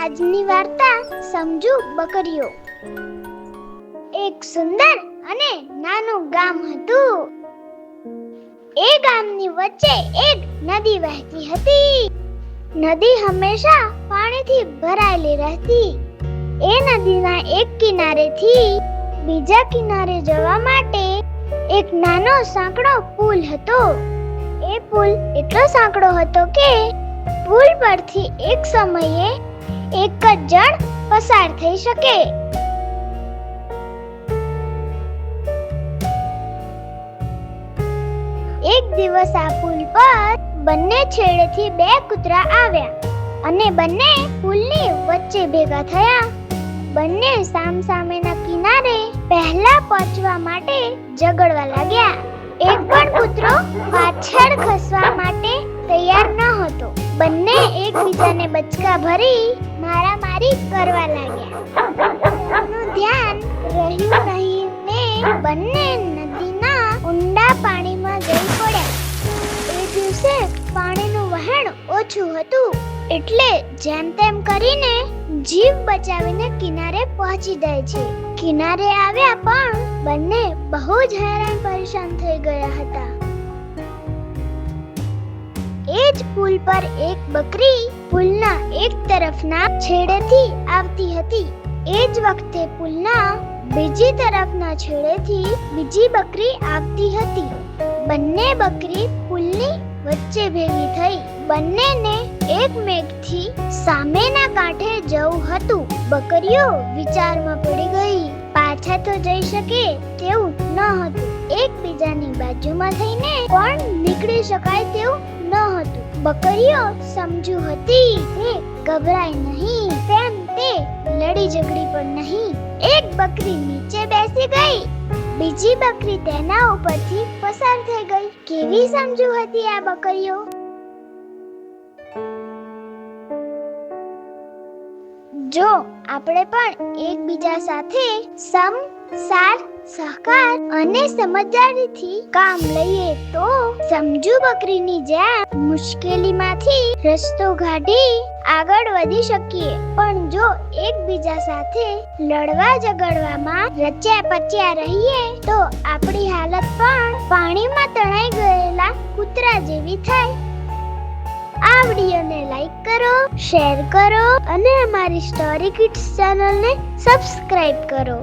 આજની વાર્તા સમજુ બકરીઓ. એક સુંદર અને નાનું ગામ હતું. એ ગામની વચ્ચે એક નદી વહેતી હતી. નદી હંમેશા પાણીથી ભરાયેલી રહેતી. એ નદીના એક કિનારેથી બીજા કિનારે જવા માટે એક નાનો સાંકડો પુલ હતો. એ પુલ એટલો સાંકડો હતો કે પુલ પરથી એક સમયે એક જ જણ પસાર થઈ શકે. એક દિવસ આ પુલ પર બંને છેડેથી બે કૂતરા આવ્યા અને બંને પુલની વચ્ચે ભેગા થયા. બંને સામસામેના કિનારે પહેલા પહોંચવા માટે ઝઘડવા લાગ્યા. એક પણ કૂતરો પાછળ ખસવા માટે તૈયાર ન હતો. બંને એકબીજાને બચકા ભરી મારામારી કરવા લાગ્યા. નું ધ્યાન રહ્યું નહીં ને બંને નદીના ઊંડા પાણીમાં જઈ પડ્યા. એ દિવસે પાણીનું વહેણ ઓછું હતું એટલે જેમ તેમ કરીને જીવ બચાવીને કિનારે પહોંચી જાય છે. કિનારે આવ્યા પણ બંને બહુ જ હેરાન પરેશાન થઈ ગયા હતા. એ જ પુલ પર એક બકરી પુલના એક તરફના છેડેથી આવતી હતી. એ જ વખતે પુલના બીજી તરફના છેડેથી બીજી બકરી આવતી હતી. બંને બકરી પુલની વચ્ચે ભેગી થઈ. બંનેને એકમેકથી સામેના કાંઠે જવું હતું. બકરીઓ વિચારમાં પડી ગઈ. પાછા તો જઈ શકે તેવું ન હતું. એકબીજાની બાજુમાં થઈને પણ નીકળી શકાય તેવું ન હતું. બકરીઓ સમજુ હતી તે ગભરાય નહીં, તેમ તે લડી ઝઘડી પણ નહીં. એક બકરી નીચે બેસી ગઈ, બીજી બકરી તેના ઉપરથી પસાર થઈ ગઈ. કેવી સમજુ હતી આ બકરીઓ! જો આપણે પણ એકબીજા સાથે સાર સહકાર અને સમજદારીથી કામ લઈએ તો સમજુ બકરીની જેમ મુશ્કેલીમાંથી રસ્તો કાઢી આગળ વધી શકીએ. પણ જો એકબીજા સાથે લડવા ઝઘડવામાં રચ્યા પચ્યા રહીએ તો આપણી હાલત પણ પાણીમાં તણાઈ ગયેલા કૂતરા જેવી થાય. આ વિડીયોને લાઈક કરો, શેર કરો અને અમારી સ્ટોરી કિડ્સ ચેનલને સબસ્ક્રાઇબ કરો.